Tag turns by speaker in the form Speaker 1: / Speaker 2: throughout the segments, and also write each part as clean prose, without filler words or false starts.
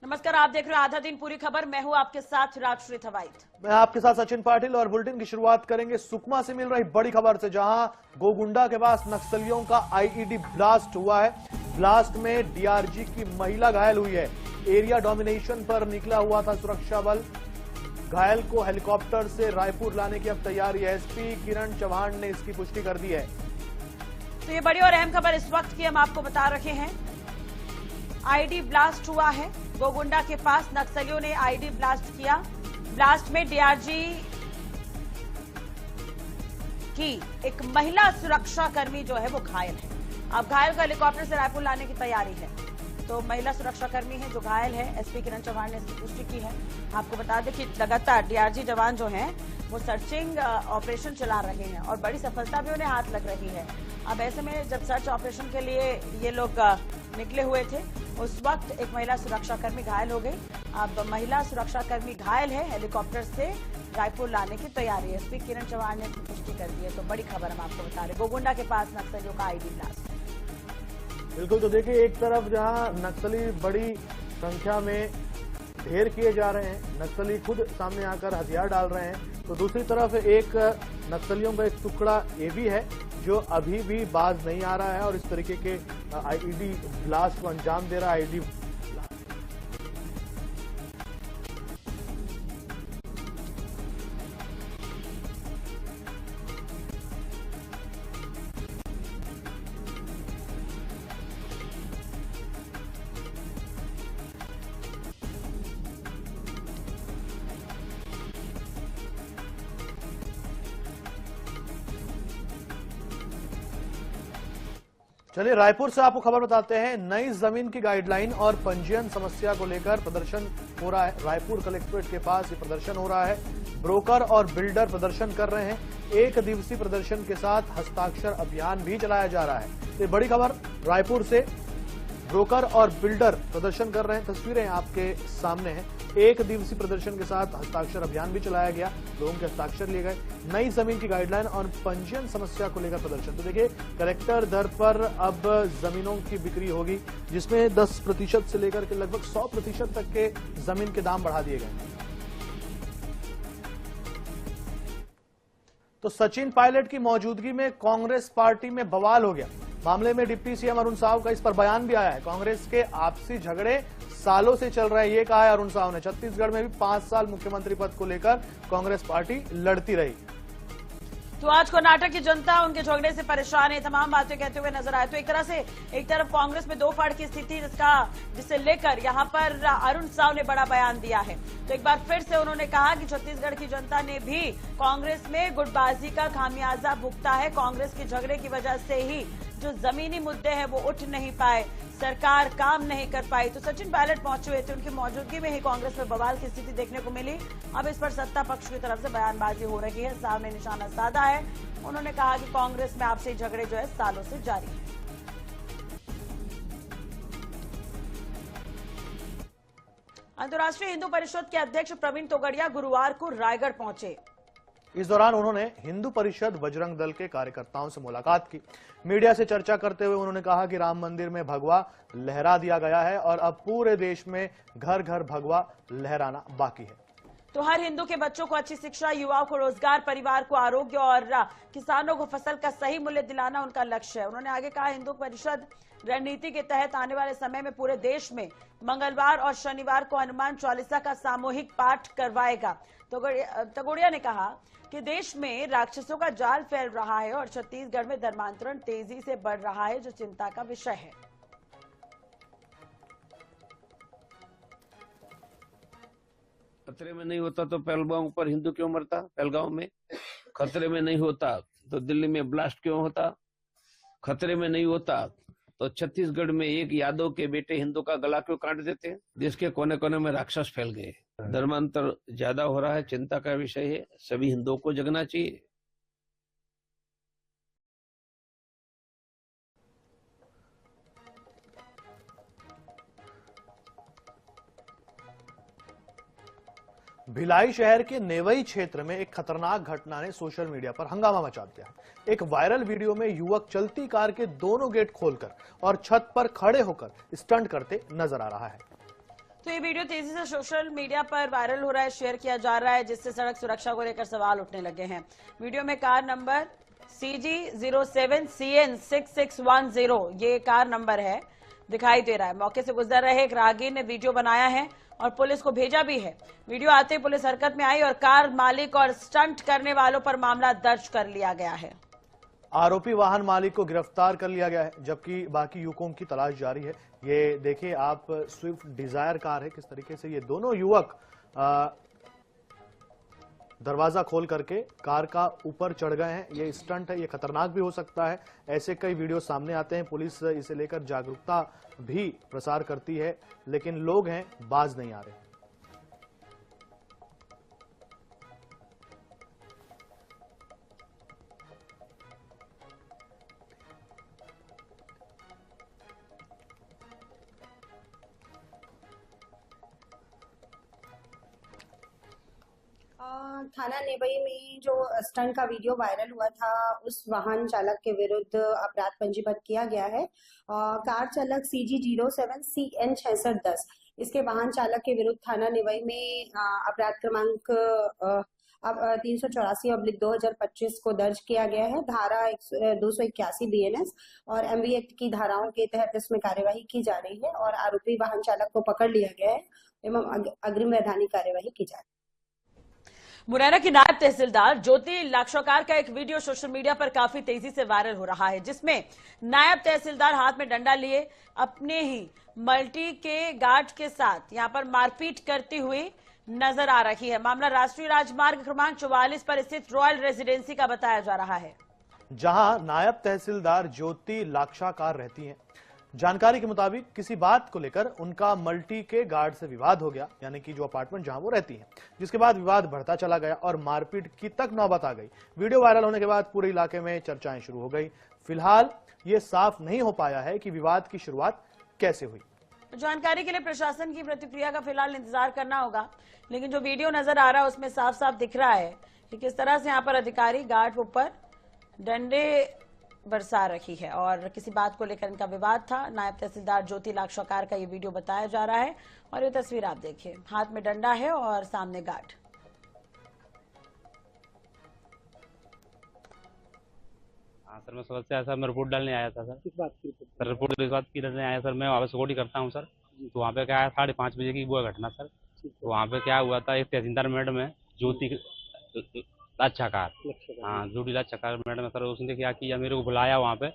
Speaker 1: नमस्कार, आप देख रहे हो आधा दिन पूरी खबर। मैं हूं आपके साथ राजश्री थवाइट।
Speaker 2: मैं आपके साथ सचिन पाटिल और बुलेटिन की शुरुआत करेंगे सुकमा से मिल रही बड़ी खबर से, जहां गोगुंडा के पास नक्सलियों का आईईडी ब्लास्ट हुआ है। ब्लास्ट में डीआरजी की महिला घायल हुई है। एरिया डोमिनेशन पर निकला हुआ था सुरक्षा बल। घायल को हेलीकॉप्टर से रायपुर लाने की अब तैयारी है। एसपी किरण चौहान ने इसकी पुष्टि कर दी है।
Speaker 1: तो ये बड़ी और अहम खबर इस वक्त की हम आपको बता रहे हैं। आईडी ब्लास्ट हुआ है। गोगुंडा के पास नक्सलियों ने आईडी ब्लास्ट किया। ब्लास्ट में डीआरजी की एक महिला सुरक्षा कर्मी जो है वो घायल है। अब घायल को हेलीकॉप्टर से रायपुर लाने की तैयारी है। तो महिला सुरक्षा कर्मी है जो घायल है। एसपी किरण चौहान ने इसकी पुष्टि की है। आपको बता दें कि लगातार डीआरजी जवान जो हैं वो सर्चिंग ऑपरेशन चला रहे हैं और बड़ी सफलता भी उन्हें हाथ लग रही है। अब ऐसे में जब सर्च ऑपरेशन के लिए ये लोग निकले हुए थे, उस वक्त एक महिला सुरक्षाकर्मी घायल हो गई। अब महिला सुरक्षाकर्मी घायल है, हेलीकॉप्टर से रायपुर लाने की तैयारी है। एसपी किरण चौहान ने इसकी पुष्टि कर दी है। तो बड़ी खबर हम आपको बता रहे, गोगुंडा के पास नक्सलियों का आईडी ब्लास्ट।
Speaker 2: बिल्कुल, तो देखिए, एक तरफ जहां नक्सली बड़ी संख्या में ढेर किए जा रहे हैं, नक्सली खुद सामने आकर हथियार डाल रहे हैं, तो दूसरी तरफ एक नक्सलियों का एक टुकड़ा ये भी है जो अभी भी बाज नहीं आ रहा है और इस तरीके के आईईडी ब्लास्ट को अंजाम दे रहा है। आईईडी चलिए रायपुर से आपको खबर बताते हैं। नई जमीन की गाइडलाइन और पंजीयन समस्या को लेकर प्रदर्शन हो रहा है। रायपुर कलेक्ट्रेट के पास ये प्रदर्शन हो रहा है। ब्रोकर और बिल्डर प्रदर्शन कर रहे हैं। एक दिवसीय प्रदर्शन के साथ हस्ताक्षर अभियान भी चलाया जा रहा है। ये बड़ी खबर रायपुर से। ब्रोकर और बिल्डर प्रदर्शन कर रहे हैं। तस्वीरें आपके सामने हैं। एक दिवसीय प्रदर्शन के साथ हस्ताक्षर अभियान भी चलाया गया। लोगों के हस्ताक्षर लिए गए। नई जमीन की गाइडलाइन और पंजीयन समस्या को लेकर प्रदर्शन। तो देखिए, कलेक्टर दर पर अब जमीनों की बिक्री होगी, जिसमें 10% से लेकर के लगभग 100% तक के जमीन के दाम बढ़ा दिए गए। तो सचिन पायलट की मौजूदगी में कांग्रेस पार्टी में बवाल हो गया। मामले में डिप्टी सीएम अरुण साव का इस पर बयान भी आया है। कांग्रेस के आपसी झगड़े सालों से चल रहे हैं, ये कहा है अरुण साव ने। छत्तीसगढ़ में भी 5 साल मुख्यमंत्री पद को लेकर कांग्रेस पार्टी लड़ती रही।
Speaker 1: तो आज कर्नाटक की जनता उनके झगड़े से परेशान है, तमाम बातें कहते हुए नजर आए। तो एक तरह से एक तरफ कांग्रेस में दो फाड़ की स्थिति जिसे लेकर यहां पर अरुण साव ने बड़ा बयान दिया है। तो एक बार फिर से उन्होंने कहा कि छत्तीसगढ़ की जनता ने भी कांग्रेस में गुटबाजी का खामियाजा भुगता है। कांग्रेस के झगड़े की वजह से ही जो जमीनी मुद्दे हैं वो उठ नहीं पाए, सरकार काम नहीं कर पाई। तो सचिन पायलट पहुंचे हुए थे, उनकी मौजूदगी में ही कांग्रेस में बवाल की स्थिति देखने को मिली। अब इस पर सत्ता पक्ष की तरफ से बयानबाजी हो रही है। साव ने निशाना साधा है। उन्होंने कहा कि कांग्रेस में आपसी झगड़े जो है सालों से जारी है। अंतर्राष्ट्रीय हिंदू परिषद के अध्यक्ष प्रवीण तोगड़िया गुरुवार को रायगढ़ पहुंचे।
Speaker 2: इस दौरान उन्होंने हिंदू परिषद बजरंग दल के कार्यकर्ताओं से मुलाकात की। मीडिया से चर्चा करते हुए उन्होंने कहा कि राम मंदिर में भगवा लहरा दिया गया है और अब पूरे देश में घर घर भगवा लहराना बाकी है।
Speaker 1: तो हर हिंदू के बच्चों को अच्छी शिक्षा, युवाओं को रोजगार, परिवार को आरोग्य और किसानों को फसल का सही मूल्य दिलाना उनका लक्ष्य है। उन्होंने आगे कहा, हिंदू परिषद रणनीति के तहत आने वाले समय में पूरे देश में मंगलवार और शनिवार को हनुमान चालीसा का सामूहिक पाठ करवाएगा। तोगड़िया ने कहा कि देश में राक्षसों का जाल फैल रहा है और छत्तीसगढ़ में धर्मांतरण तेजी से बढ़ रहा है, जो चिंता का विषय है।
Speaker 3: खतरे में नहीं होता तो पहलगांव पर हिंदू क्यों मरता? पहलगांव में खतरे में नहीं होता तो दिल्ली में ब्लास्ट क्यों होता? खतरे में नहीं होता तो छत्तीसगढ़ में एक यादव के बेटे हिंदू का गला क्यों काट देते? देश के कोने कोने में राक्षस फैल गए। धर्मांतर ज्यादा हो रहा है, चिंता का विषय है। सभी हिंदुओं को जगना चाहिए।
Speaker 2: भिलाई शहर के नेवई क्षेत्र में एक खतरनाक घटना ने सोशल मीडिया पर हंगामा मचा दिया। एक वायरल वीडियो में युवक चलती कार के दोनों गेट खोलकर और छत पर खड़े होकर स्टंट करते नजर आ रहा है।
Speaker 1: तो ये वीडियो तेजी से सोशल मीडिया पर वायरल हो रहा है, शेयर किया जा रहा है, जिससे सड़क सुरक्षा को लेकर सवाल उठने लगे हैं। वीडियो में कार नंबर CG07CN6610 ये कार नंबर है, दिखाई दे रहा है। मौके से गुजर रहे एक राहगीर ने वीडियो बनाया है और पुलिस को भेजा भी है। वीडियो आते ही पुलिस हरकत में आई और कार मालिक और स्टंट करने वालों पर मामला दर्ज कर लिया गया है।
Speaker 2: आरोपी वाहन मालिक को गिरफ्तार कर लिया गया है, जबकि बाकी युवकों की तलाश जारी है। ये देखिए आप, स्विफ्ट डिजायर कार है, किस तरीके से ये दोनों युवक दरवाजा खोल करके कार का ऊपर चढ़ गए हैं। ये स्टंट है, ये खतरनाक भी हो सकता है। ऐसे कई वीडियो सामने आते हैं। पुलिस इसे लेकर जागरूकता भी प्रसार करती है, लेकिन लोग हैं बाज नहीं आ रहे।
Speaker 4: थाना नेवई में जो स्टंट का वीडियो वायरल हुआ था, उस वाहन चालक के विरुद्ध अपराध पंजीबद्ध किया गया है। कार चालक CG07CN6610 इसके वाहन चालक के विरुद्ध थाना नेवई में अपराध क्रमांक 384/2025 को दर्ज किया गया है। धारा 281 BNS और MV एक्ट की धाराओं के तहत इसमें कार्यवाही की जा रही है और आरोपी वाहन चालक को पकड़ लिया गया है एवं अग्रिम वैधानिक कार्यवाही की जा रही है।
Speaker 1: मुरैना की नायब तहसीलदार ज्योति लाक्षाकार का एक वीडियो सोशल मीडिया पर काफी तेजी से वायरल हो रहा है, जिसमें नायब तहसीलदार हाथ में डंडा लिए अपने ही मल्टी के गार्ड के साथ यहां पर मारपीट करती हुई नजर आ रही है। मामला राष्ट्रीय राजमार्ग क्रमांक 44 पर स्थित रॉयल रेजिडेंसी का बताया जा रहा है,
Speaker 2: जहां नायब तहसीलदार ज्योति लाक्षाकार रहती हैं। जानकारी के मुताबिक किसी बात को लेकर उनका मल्टी के गार्ड से विवाद हो गया, यानी कि जो अपार्टमेंट जहां वो रहती हैं, जिसके बाद विवाद बढ़ता चला गया और मारपीट की तक नौबत आ गई। वीडियो वायरल होने के बाद पूरे इलाके में चर्चाएं शुरू हो गई। फिलहाल ये साफ नहीं हो पाया है कि विवाद की शुरुआत कैसे हुई।
Speaker 1: जानकारी के लिए प्रशासन की प्रतिक्रिया का फिलहाल इंतजार करना होगा, लेकिन जो वीडियो नजर आ रहा है उसमें साफ साफ दिख रहा है कि किस तरह से यहाँ पर अधिकारी गार्ड ऊपर डंडे बरसा रही है और किसी बात को लेकर इनका विवाद था। नायब तहसीलदार ज्योति लाक्षाकार का ये वीडियो बताया जा रहा है और ये तस्वीर आप देखिए, हाथ में डंडा है और सामने गार्ड।
Speaker 5: हाँ सर, मैं सुबह से आया सर, मैं रिपोर्ट डालने आया था सर। किस बात की रिपोर्ट? सर रिपोर्ट इस बात की डालने आया सर, मैं वहाँ पे सिक्योरिटी करता हूँ सर। तो वहाँ पे क्या है, 5:30 बजे की वो घटना सर। तो वहाँ पे क्या हुआ था, एक तहसीलदार मैडम है ज्योति लाक्षाकार, हाँ ज्योति लाक्षाकार मैडम है सर। उसने क्या किया, मेरे को बुलाया वहाँ पे,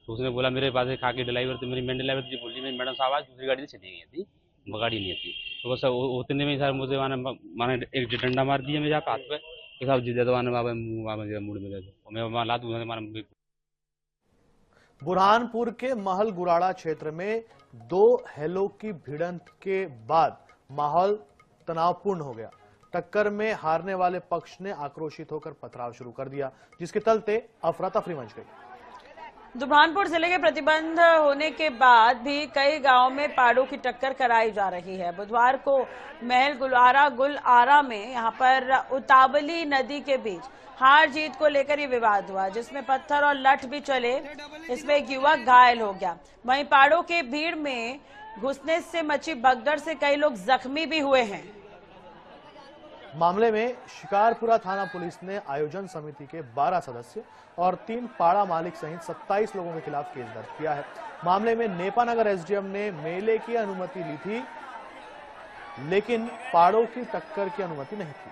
Speaker 5: तो उसने बोला मेरे पास एक आगे ड्राइवर थी, मेरी मेन ड्राइवर थी, बोली मेरी मैडम साहब आज दूसरी गाड़ी से चली गई थी, गाड़ी नहीं थी। तो बस उतने में सर मुझे माने एक डंडा मार दिया मेरे हाथ पे, साहब जी दे दो मूड में दे दो, मैं वहाँ ला दूँ।
Speaker 2: बुरहानपुर के महल गुराड़ा क्षेत्र में 2 हेलो की भिड़ंत के बाद माहौल तनावपूर्ण हो गया। टक्कर में हारने वाले पक्ष ने आक्रोशित होकर पथराव शुरू कर दिया, जिसके चलते अफरा तफरी मच गई।
Speaker 1: बुरहानपुर जिले के प्रतिबंध होने के बाद भी कई गांवों में पाड़ों की टक्कर कराई जा रही है। बुधवार को महल गुल आरा में यहां पर उतावली नदी के बीच हार जीत को लेकर ये विवाद हुआ, जिसमें पत्थर और लठ भी चले। इसमें एक युवक घायल हो गया। वहीं पाड़ों के भीड़ में घुसने से मची भगदड़ से कई लोग जख्मी भी हुए हैं।
Speaker 2: मामले में शिकारपुरा थाना पुलिस ने आयोजन समिति के 12 सदस्य और 3 पाड़ा मालिक सहित 27 लोगों के खिलाफ केस दर्ज किया है। मामले में नेपानगर एसडीएम ने मेले की अनुमति ली थी, लेकिन पाड़ों की टक्कर की अनुमति नहीं थी।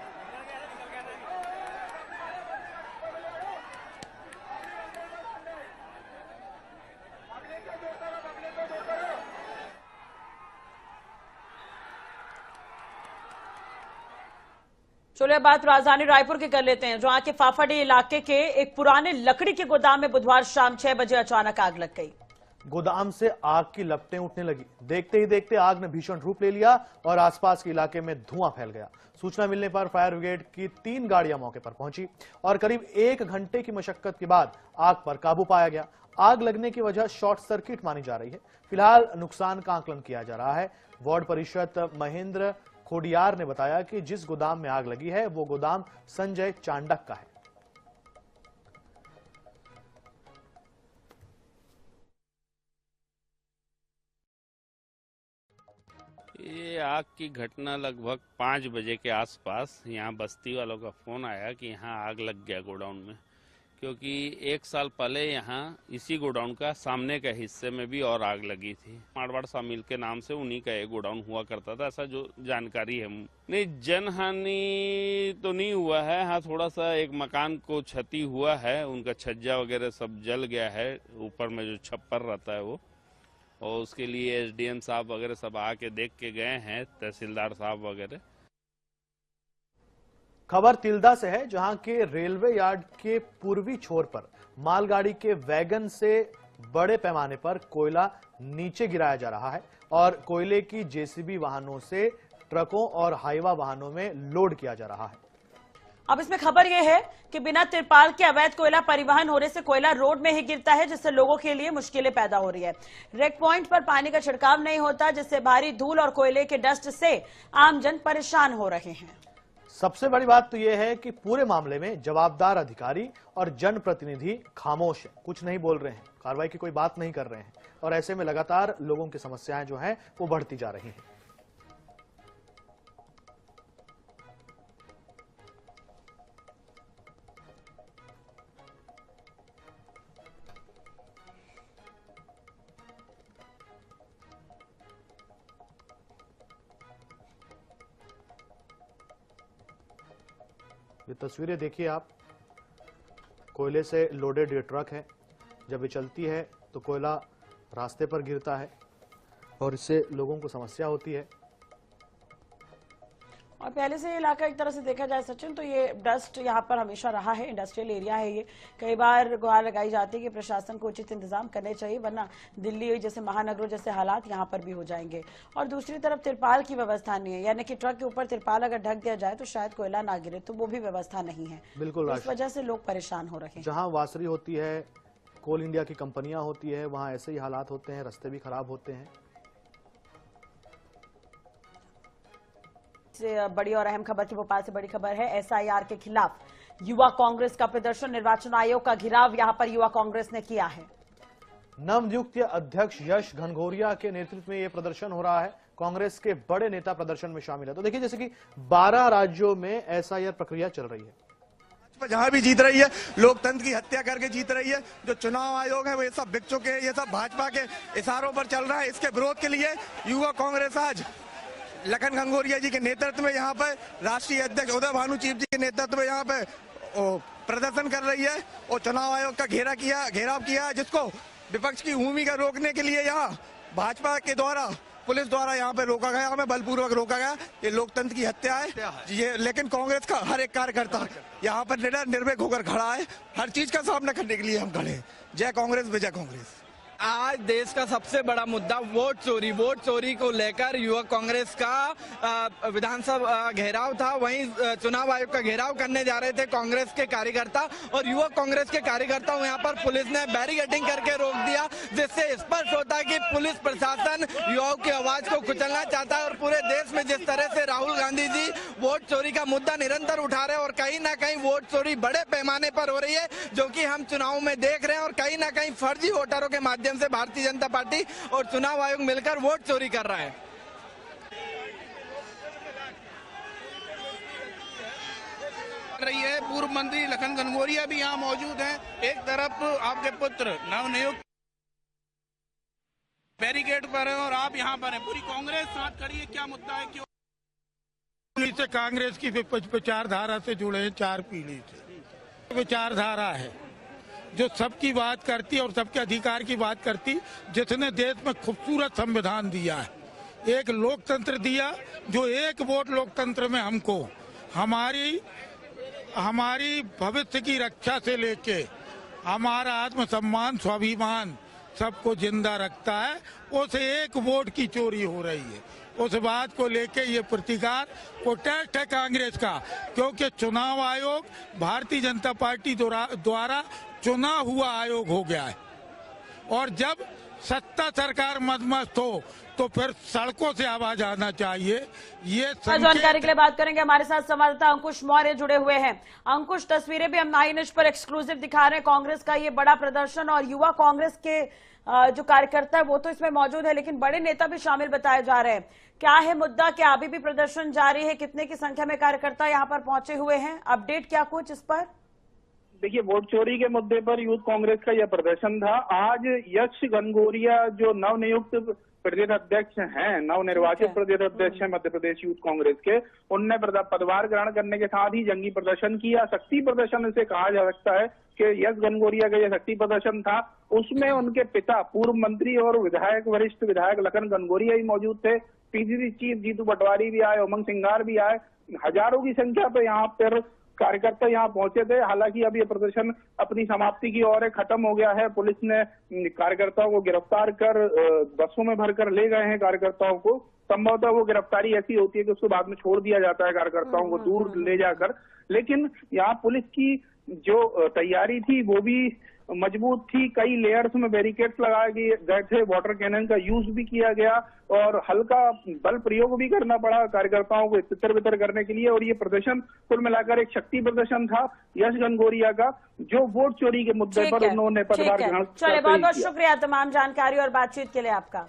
Speaker 1: चलिए बात राजधानी रायपुर की कर लेते हैं, जहां के फाफाडी इलाके के एक पुराने लकड़ी के गोदाम में बुधवार शाम 6 बजे अचानक आग लग गई।
Speaker 2: गोदाम से आग की लपटें उठने लगी। देखते ही देखते आग ने भीषण रूप ले लिया और आसपास के इलाके में धुआं फैल गया। सूचना मिलने पर फायर ब्रिगेड की 3 गाड़ियां मौके पर पहुंची और करीब 1 घंटे की मशक्कत के बाद आग पर काबू पाया गया। आग लगने की वजह शॉर्ट सर्किट मानी जा रही है। फिलहाल नुकसान का आकलन किया जा रहा है। वार्ड परिषद महेंद्र खोडियार ने बताया कि जिस गोदाम में आग लगी है वो गोदाम संजय चांडक का है।
Speaker 6: ये आग की घटना लगभग 5 बजे के आसपास यहाँ बस्ती वालों का फोन आया कि यहाँ आग लग गया गोडाउन में, क्योंकि 1 साल पहले यहाँ इसी गोडाउन का सामने के हिस्से में भी और आग लगी थी। मारवाड़ सामिल के नाम से उन्हीं का ये गोडाउन हुआ करता था, ऐसा जो जानकारी है। नहीं, जनहानि तो नहीं हुआ है। हाँ, थोड़ा सा एक मकान को क्षति हुआ है, उनका छज्जा वगैरह सब जल गया है, ऊपर में जो छप्पर रहता है वो, और उसके लिए एसडीएम साहब वगैरह सब आके देख के गए हैं, तहसीलदार साहब वगैरह।
Speaker 2: खबर तिल्दा से है, जहां के रेलवे यार्ड के पूर्वी छोर पर मालगाड़ी के वैगन से बड़े पैमाने पर कोयला नीचे गिराया जा रहा है और कोयले की जेसीबी वाहनों से ट्रकों और हाईवा वाहनों में लोड किया जा रहा है।
Speaker 1: अब इसमें खबर यह है कि बिना तिरपाल के अवैध कोयला परिवहन होने से कोयला रोड में ही गिरता है, जिससे लोगों के लिए मुश्किलें पैदा हो रही है। रेक पॉइंट पर पानी का छिड़काव नहीं होता, जिससे भारी धूल और कोयले के डस्ट से आमजन परेशान हो रहे हैं।
Speaker 2: सबसे बड़ी बात तो यह है कि पूरे मामले में जवाबदार अधिकारी और जनप्रतिनिधि खामोश हैं, कुछ नहीं बोल रहे हैं, कार्रवाई की कोई बात नहीं कर रहे हैं और ऐसे में लगातार लोगों की समस्याएं जो हैं वो बढ़ती जा रही हैं। ये तस्वीरें देखिए आप, कोयले से लोडेड ये ट्रक है। जब ये चलती है तो कोयला रास्ते पर गिरता है और इससे लोगों को समस्या होती है।
Speaker 1: और पहले से ये इलाका एक तरह से देखा जाए सचिन, तो ये डस्ट यहाँ पर हमेशा रहा है, इंडस्ट्रियल एरिया है ये। कई बार गुहार लगाई जाती है कि प्रशासन को उचित इंतजाम करने चाहिए, वरना दिल्ली जैसे महानगरों जैसे हालात यहाँ पर भी हो जाएंगे। और दूसरी तरफ तिरपाल की व्यवस्था नहीं है, यानी कि ट्रक के ऊपर तिरपाल अगर ढक दिया जाए तो शायद कोयला ना गिरे, तो वो भी व्यवस्था नहीं है।
Speaker 2: बिल्कुल,
Speaker 1: इस वजह से लोग परेशान हो रहे हैं।
Speaker 2: जहाँ वासरी होती है, कोल इंडिया की कंपनियां होती है, वहाँ ऐसे ही हालात होते हैं, रास्ते भी खराब होते हैं।
Speaker 1: बड़ी और अहम खबर थी भोपाल से। बड़ी खबर है, एसआईआर के खिलाफ युवा कांग्रेस का प्रदर्शन, निर्वाचन आयोग का घेराव यहां पर युवा कांग्रेस ने किया है।
Speaker 2: नवनियुक्त अध्यक्ष यश घनघोरिया के नेतृत्व में यह प्रदर्शन हो रहा है। कांग्रेस के बड़े नेता प्रदर्शन में शामिल है। तो देखिए, जैसे कि 12 राज्यों में एसआईआर प्रक्रिया चल रही है,
Speaker 7: जहां भी जीत रही है, लोकतंत्र की हत्या करके जीत रही है। जो चुनाव आयोग है वो ये सब बिक चुके हैं, ये सब भाजपा के इशारों पर चल रहा है। इसके विरोध के लिए युवा कांग्रेस आज लखन घनघोरिया जी के नेतृत्व में यहाँ पर, राष्ट्रीय अध्यक्ष उदय भानु चीफ जी के नेतृत्व में यहाँ पे प्रदर्शन कर रही है और चुनाव आयोग का घेराव किया, जिसको विपक्ष की भूमिका रोकने के लिए यहाँ भाजपा के द्वारा, पुलिस द्वारा यहाँ पे रोका गया, हमें बलपूर्वक रोका गया। ये लोकतंत्र की हत्या है ये, लेकिन कांग्रेस का हर एक कार्यकर्ता यहाँ पर निडर निर्भीक होकर खड़ा है। हर चीज का सामना करने के लिए हम खड़े हैं। जय कांग्रेस, विजय कांग्रेस।
Speaker 8: आज देश का सबसे बड़ा मुद्दा वोट चोरी को लेकर युवा कांग्रेस का विधानसभा घेराव था। वहीं चुनाव आयोग का घेराव करने जा रहे थे कांग्रेस के कार्यकर्ता, और युवा कांग्रेस के कार्यकर्ताओं यहाँ पर पुलिस ने बैरिकेडिंग करके रोक दिया, जिससे स्पष्ट होता है कि पुलिस प्रशासन युवाओं की आवाज को कुचलना चाहता है। और पूरे देश में जिस तरह से राहुल गांधी जी वोट चोरी का मुद्दा निरंतर उठा रहे हैं और कहीं ना कहीं वोट चोरी बड़े पैमाने पर हो रही है, जो कि हम चुनाव में देख रहे हैं, और कहीं ना कहीं फर्जी वोटरों के माध्यम से भारतीय जनता पार्टी और चुनाव आयोग मिलकर वोट चोरी कर रहा है।
Speaker 9: रही है। पूर्व मंत्री लखन घनघोरिया भी यहाँ मौजूद हैं। एक तरफ आपके पुत्र नवनियुक्त बैरिकेड पर है और आप यहाँ पर हैं। पूरी कांग्रेस साथ खड़ी है, क्या मुद्दा है, क्यों?
Speaker 10: से कांग्रेस की विचारधारा से जुड़े हैं, 4 पीढ़ी से विचारधारा है जो सबकी बात करती और सबके अधिकार की बात करती, जिसने देश में खूबसूरत संविधान दिया है, एक लोकतंत्र दिया, जो एक वोट लोकतंत्र में हमको हमारी भविष्य की रक्षा से लेके हमारा आत्मसम्मान, स्वाभिमान सबको जिंदा रखता है। उस एक वोट की चोरी हो रही है, उस बात को लेके ये प्रतिकार प्रोटेस्ट है कांग्रेस का, क्योंकि चुनाव आयोग भारतीय जनता पार्टी द्वारा चुना हुआ आयोग हो गया है। और जब सत्ता सरकार मदमस्त हो तो फिर सड़कों से आवाज आना चाहिए। ये
Speaker 1: जानकारी के लिए बात करेंगे, हमारे साथ संवाददाता अंकुश मौर्य जुड़े हुए हैं। अंकुश, तस्वीरें भी हम 9 इंच पर एक्सक्लूसिव दिखा रहे हैं। कांग्रेस का ये बड़ा प्रदर्शन और युवा कांग्रेस के जो कार्यकर्ता है वो तो इसमें मौजूद है, लेकिन बड़े नेता भी शामिल बताए जा रहे हैं। क्या है मुद्दा, क्या अभी भी प्रदर्शन जारी है? कितने की संख्या में कार्यकर्ता यहाँ पर पहुंचे हुए हैं? अपडेट क्या कुछ इस पर?
Speaker 11: देखिए, वोट चोरी के मुद्दे पर यूथ कांग्रेस का यह प्रदर्शन था। आज यश घनघोरिया जो नवनियुक्त प्रदेश अध्यक्ष हैं, नवनिर्वाचित प्रदेश अध्यक्ष हैं मध्य प्रदेश यूथ कांग्रेस के, उनने पदभार ग्रहण करने के साथ ही जंगी प्रदर्शन किया। शक्ति प्रदर्शन इसे कहा जा सकता है कि यश घनघोरिया का यह शक्ति प्रदर्शन था। उसमें उनके पिता पूर्व मंत्री और विधायक, वरिष्ठ विधायक लखन घनघोरिया ही मौजूद थे। पीसीसी चीफ जीतू पटवारी भी आए, उमंग सिंगार भी आए। हजारों की संख्या पे यहाँ पर कार्यकर्ता यहाँ पहुंचे थे। हालांकि अब ये प्रदर्शन अपनी समाप्ति की ओर खत्म हो गया है। पुलिस ने कार्यकर्ताओं को गिरफ्तार कर बसों में भरकर ले गए हैं कार्यकर्ताओं को। संभवतः वो गिरफ्तारी ऐसी होती है कि उसको बाद में छोड़ दिया जाता है कार्यकर्ताओं को दूर ले जाकर। लेकिन यहाँ पुलिस की जो तैयारी थी वो भी मजबूत थी। कई लेयर्स में बैरिकेड्स लगाए गए थे, वाटर कैनन का यूज भी किया गया और हल्का बल प्रयोग भी करना पड़ा कार्यकर्ताओं को तितर बितर करने के लिए। और ये प्रदर्शन कुल मिलाकर एक शक्ति प्रदर्शन था यश घनघोरिया का, जो वोट चोरी के मुद्दे पर उन्होंने पदभार ग्रहण किया।
Speaker 1: चलिए, बहुत बहुत शुक्रिया तमाम जानकारी और बातचीत के लिए आपका।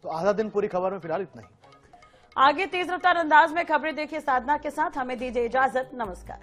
Speaker 2: तो आधा दिन पूरी खबर में फिलहाल इतना ही।
Speaker 1: आगे तेज रफ्तार अंदाज में खबरें देखिए साधना के साथ। हमें दीजिए इजाजत, नमस्कार।